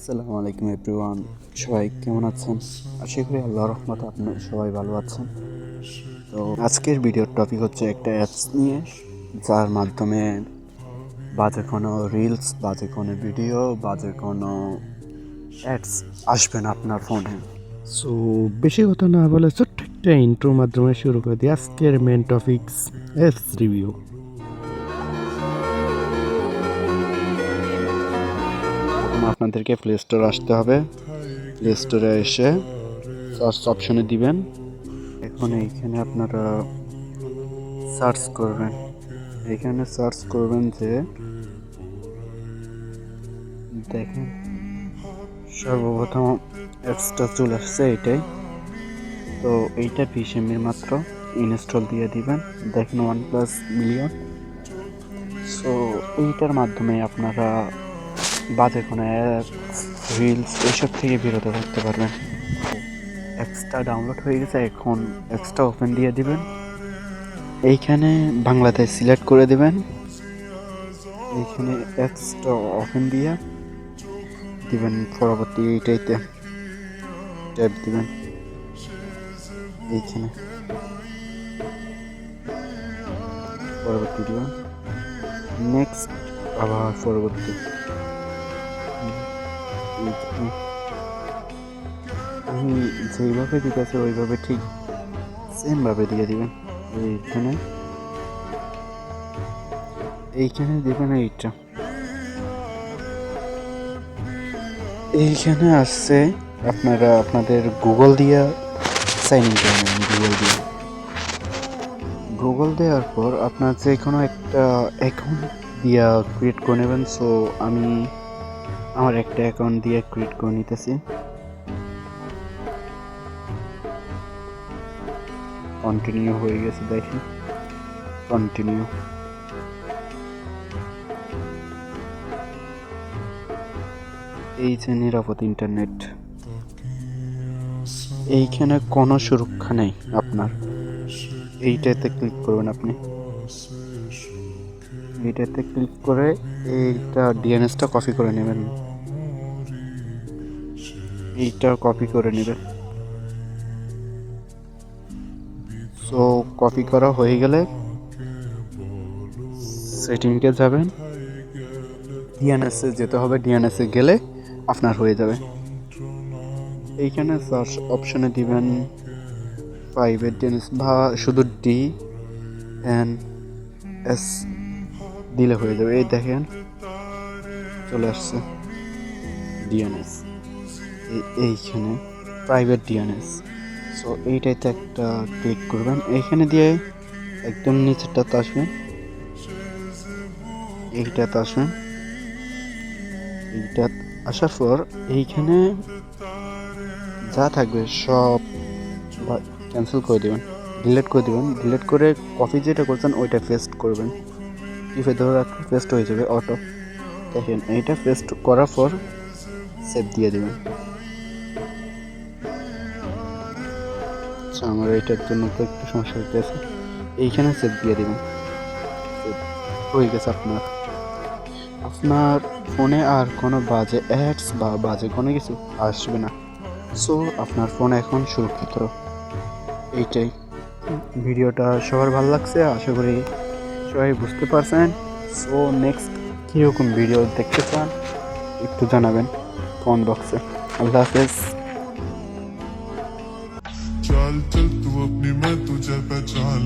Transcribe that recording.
আসসালামু আলাইকুম এভরিওয়ান, সবাই কেমন আছেন? আশা করি আল্লাহর রহমতে আপনারা সবাই ভালো আছেন। তো আজকের ভিডিওর টপিক হচ্ছে একটা অ্যাপস নিয়ে, যার মাধ্যমে বাজে কোনো রিলস, বাজে কোনো ভিডিও, বাজে কোনো অ্যাডস আসবে না আপনার ফোনে। সো বেশি কথা না বলে ছোট্ট একটা ইন্ট্রোর মাধ্যমে শুরু করে দিই আজকের মেন টপিকস, অ্যাপস রিভিউ। আপনাদেরকে প্লে স্টোর আসতে হবে। প্লে স্টোরে এসে সার্চ অপশনে দিবেন। এখন এইখানে আপনারা সার্চ করবেন, এখানে সার্চ করবেন যে দেখেন সর্বপ্রথম অ্যাপসটা চলে আসছে এইটাই। তো এইটা 20 MB মাত্র, ইনস্টল দিয়ে দিবেন। দেখেন 1+ মিলিয়ন। সো এইটার মাধ্যমে আপনারা বাজে কোনো অ্যাপস, রিলস এইসব থেকে বিরত থাকতে পারবেন। অ্যাপসটা ডাউনলোড হয়ে গেছে, এখন অ্যাপসটা ওপেন দিয়ে দিবেন। এইখানে বাংলাদেশ সিলেক্ট করে দিবেন। এইখানে অ্যাপসটা ওপেন দিয়ে দিবেন, পরবর্তী এইটাইতে ট্যাপ দিবেন। এইখানে পরবর্তী দিবেন, নেক্সট, আবার পরবর্তী। আমি যেইভাবে দিতেছে ওইভাবে ঠিক সেমভাবে দিয়ে দিবেন। এইখানে দিবেন এইখানে আসছে, আপনারা আপনাদের গুগল দিয়ে সাইন ইন করে নেবেন। গুগল দেওয়ার পর আপনার যে কোনো একটা অ্যাকাউন্ট দিয়ে ক্রিয়েট করে নেবেন। সো আমি আমার একটা অ্যাকাউন্ট দিয়ে ক্রিয়েট করে নিতেছি। কন্টিনিউ হয়ে গেছে, দেখেন কন্টিনিউ। এই যে নিরাপদ ইন্টারনেট, এইখানে কোনো সুরক্ষা নেই আপনার। এইটাতে ক্লিক করবেন, আপনি এইটাতে ক্লিক করে এইটা ডিএনএসটা কপি করে নেবেন। এইটা কপি করে নেবেন। সো কপি করা হয়ে গেলে সেটিংয়ে যাবেন, ডিএনএসে যেতে হবে। ডিএনএসে গেলে আপনার হয়ে যাবে। এইখানে সার্চ অপশনে দিবেন প্রাইভেট ডিএনএস বা শুধু DNS দিলে হয়ে যাবে। এই দেখেন চলে আসছে ডিএনএস, এইখানে প্রাইভেট ডিএনএস। সো এইটাতে একটা ক্লিক করবেন, এইখানে দিয়ে একদম নিচেরটাতে আসবেন, এইটাতে আসবেন। এইটা আসার পর এইখানে যা থাকবে সব ক্যান্সেল করে দেবেন, ডিলিট করে দেবেন। ডিলিট করে কপি যেটা করছেন ওইটা পেস্ট করবেন। টিপে ধরে রাখলে পেস্ট হয়ে যাবে অটো। দেখেন এইটা পেস্ট করার পর সেভ দিয়ে দেবেন। আচ্ছা, আমার এইটার জন্য তো একটু সমস্যা হইতেছে। এইখানে সেভ দিয়ে দেবেন। হয়ে গেছে আপনার ফোনে আর কোনো বাজে অ্যাডস বা বাজে কোনো কিছু আসবে না। সো আপনার ফোন এখন সুরক্ষিত। এইটাই। ভিডিওটা সবার ভালো লাগছে, আশা করি সবাই বুঝতে পারছেন। সো নেক্সট কীরকম ভিডিও দেখতে চান একটু জানাবেন কমেন্ট বক্সে। আল্লাহ হাফেজ। चल चल तू अपनी मैं तुझे पहचान